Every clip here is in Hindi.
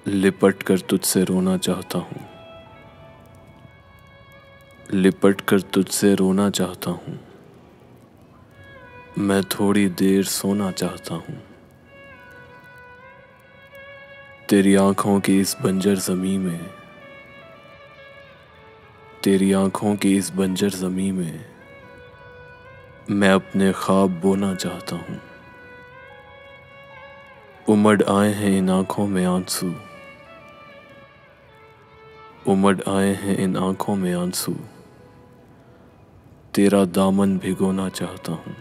लिपट कर तुझसे रोना चाहता हूँ, लिपट कर तुझसे रोना चाहता हूँ। मैं थोड़ी देर सोना चाहता हूँ। तेरी आँखों की इस बंजर ज़मीं में, तेरी आँखों की इस बंजर ज़मीं में मैं अपने ख्वाब बोना चाहता हूँ। उमड़ आए हैं इन आँखों में आंसू, उमड़ आए हैं इन आँखों में आंसू। तेरा दामन भिगोना चाहता हूँ।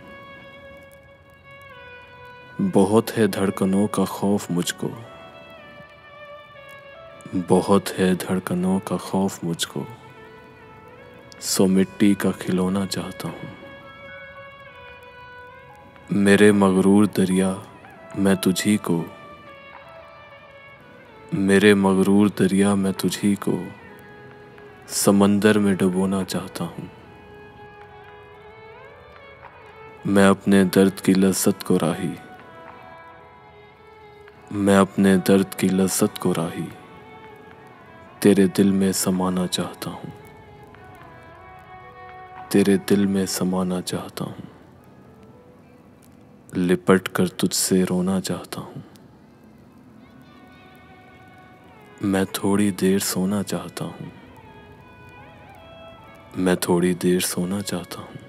बहुत है धड़कनों का खौफ मुझको, बहुत है धड़कनों का खौफ मुझको। सो मिट्टी का खिलौना चाहता हूँ। मेरे मगरूर दरिया मैं तुझी को, मेरे मगरूर दरिया मैं तुझी को समंदर में डुबोना चाहता हूँ। मैं अपने दर्द की लज़्ज़त को राही, मैं अपने दर्द की लज़्ज़त को राही तेरे दिल में समाना चाहता हूँ, तेरे दिल में समाना चाहता हूँ। लिपट कर तुझसे रोना चाहता हूँ। मैं थोड़ी देर सोना चाहता हूँ, मैं थोड़ी देर सोना चाहता हूँ।